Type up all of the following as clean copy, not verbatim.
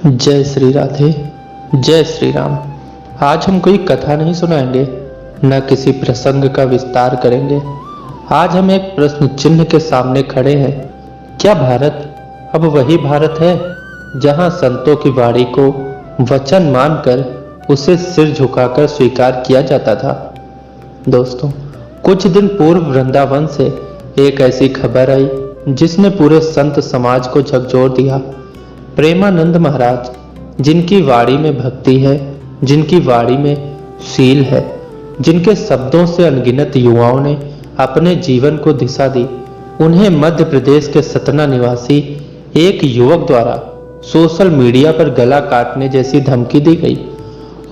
जय श्री राधे। जय श्री राम। आज हम कोई कथा नहीं सुनाएंगे, न किसी प्रसंग का विस्तार करेंगे। आज हम एक प्रश्न चिन्ह के सामने खड़े हैं। क्या भारत अब वही भारत है जहां संतों की वाणी को वचन मानकर उसे सिर झुकाकर स्वीकार किया जाता था? दोस्तों, कुछ दिन पूर्व वृंदावन से एक ऐसी खबर आई जिसने पूरे संत समाज को झकझोर दिया। प्रेमानंद महाराज, जिनकी वाणी में भक्ति है, जिनकी वाणी में शील है, जिनके शब्दों से अनगिनत युवाओं ने अपने जीवन को दिशा दी, उन्हें मध्य प्रदेश के सतना निवासी एक युवक द्वारा सोशल मीडिया पर गला काटने जैसी धमकी दी गई,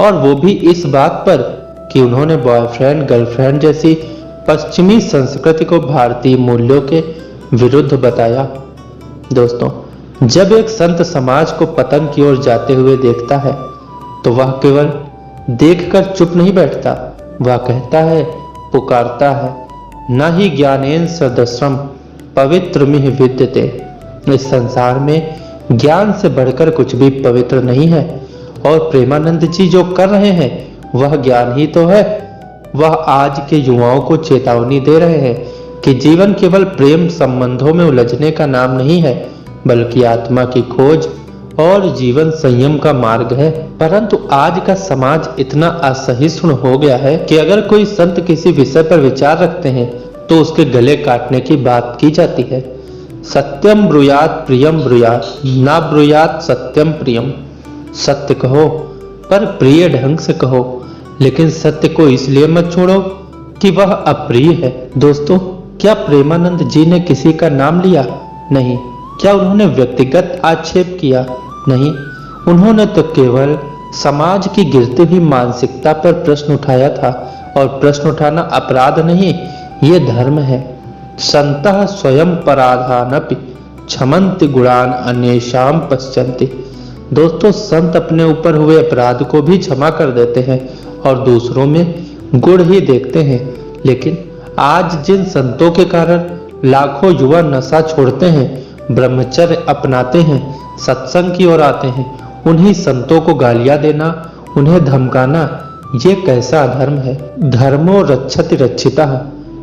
और वो भी इस बात पर कि उन्होंने बॉयफ्रेंड गर्लफ्रेंड जैसी पश्चिमी संस्कृति को भारतीय मूल्यों के विरुद्ध बताया। दोस्तों, जब एक संत समाज को पतन की ओर जाते हुए देखता है तो वह केवल देखकर चुप नहीं बैठता, वह कहता है, पुकारता है, न ही ज्ञानेन सदस्रम पवित्र मिह विद्यते। इस संसार में ज्ञान से बढ़कर कुछ भी पवित्र नहीं है, और प्रेमानंद जी जो कर रहे हैं वह ज्ञान ही तो है। वह आज के युवाओं को चेतावनी दे रहे हैं कि जीवन केवल प्रेम संबंधों में उलझने का नाम नहीं है, बल्कि आत्मा की खोज और जीवन संयम का मार्ग है। परंतु आज का समाज इतना असहिष्णु हो गया है कि अगर कोई संत किसी विषय पर विचार रखते हैं तो उसके गले काटने की बात की जाती है। सत्यम ब्रूयात प्रियम ब्रूयात, ना ब्रूयात सत्यम प्रियम। सत्य कहो पर प्रिय ढंग से कहो, लेकिन सत्य को इसलिए मत छोड़ो कि वह अप्रिय है। दोस्तों, क्या प्रेमानंद जी ने किसी का नाम लिया? नहीं। क्या उन्होंने व्यक्तिगत आक्षेप किया? नहीं। उन्होंने तो केवल समाज की गिरती हुई मानसिकता पर प्रश्न उठाया था, और प्रश्न उठाना अपराध नहीं, ये धर्म है। संतः स्वयं पराधानपि क्षमन्ति गुणान अन्येषां पश्यन्ति। दोस्तों, संत अपने ऊपर हुए अपराध को भी क्षमा कर देते हैं और दूसरों में गुण ही देखते हैं। लेकिन आज जिन संतों के कारण लाखों युवा नशा छोड़ते हैं, ब्रह्मचर्य अपनाते हैं, सत्संग की ओर आते हैं, उन्हीं संतों को गालियां देना, उन्हें धमकाना, ये कैसा अधर्म है? धर्मो रक्षति रक्षितः,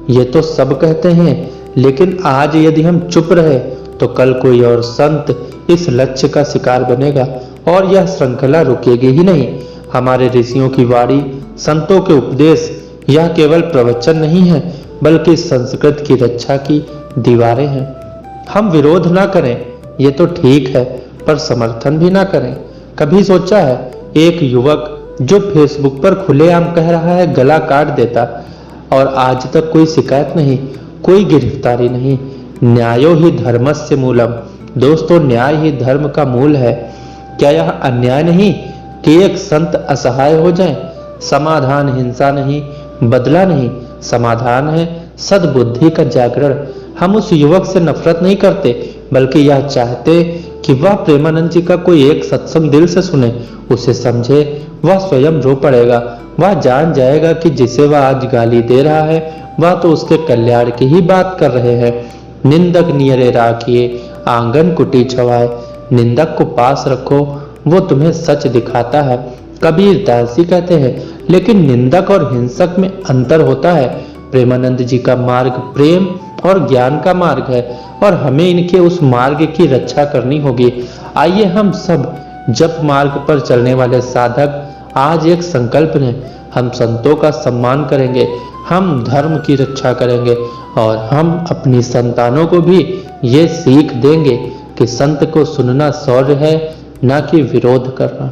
ये तो सब कहते हैं, लेकिन आज यदि हम चुप रहे तो कल कोई और संत इस लक्ष्य का शिकार बनेगा और यह श्रृंखला रुकेगी ही नहीं। हमारे ऋषियों की वाणी, संतों के उपदेश, यह केवल प्रवचन नहीं है, बल्कि संस्कृत की रक्षा की दीवारें हैं। हम विरोध ना करें, ये तो ठीक है, पर समर्थन भी ना करें। कभी सोचा है, एक युवक जो फेसबुक पर खुलेआम कह रहा है गला काट देता, और आज तक कोई शिकायत नहीं, कोई गिरफ्तारी नहीं। न्यायो ही धर्मस्य मूलम। दोस्तों, न्याय ही धर्म का मूल है। क्या यह अन्याय नहीं कि एक संत असहाय हो जाए? समाधान हिंसा नहीं, बदला नहीं, समाधान है सद्बुद्धि का जागरण। हम उस युवक से नफरत नहीं करते, बल्कि यह चाहते कि वह प्रेमानंद जी का कोई एक सत्संग दिल से सुने, उसे समझे। वह स्वयं रो पड़ेगा, वह जान जाएगा कि जिसे वह आज गाली दे रहा है वह तो उसके कल्याण की ही बात कर रहे हैं। निंदक नियरे राखिए, आंगन कुटी छवाए। निंदक को पास रखो, वो तुम्हें सच दिखाता है। कबीर दासी कहते हैं, लेकिन निंदक और हिंसक में अंतर होता है। प्रेमानंद जी का मार्ग प्रेम और ज्ञान का मार्ग है, और हमें इनके उस मार्ग की रक्षा करनी होगी। आइए हम सब जप मार्ग पर चलने वाले साधक आज एक संकल्प लें, हम संतों का सम्मान करेंगे, हम धर्म की रक्षा करेंगे, और हम अपनी संतानों को भी ये सीख देंगे कि संत को सुनना शौर्य है, ना कि विरोध करना।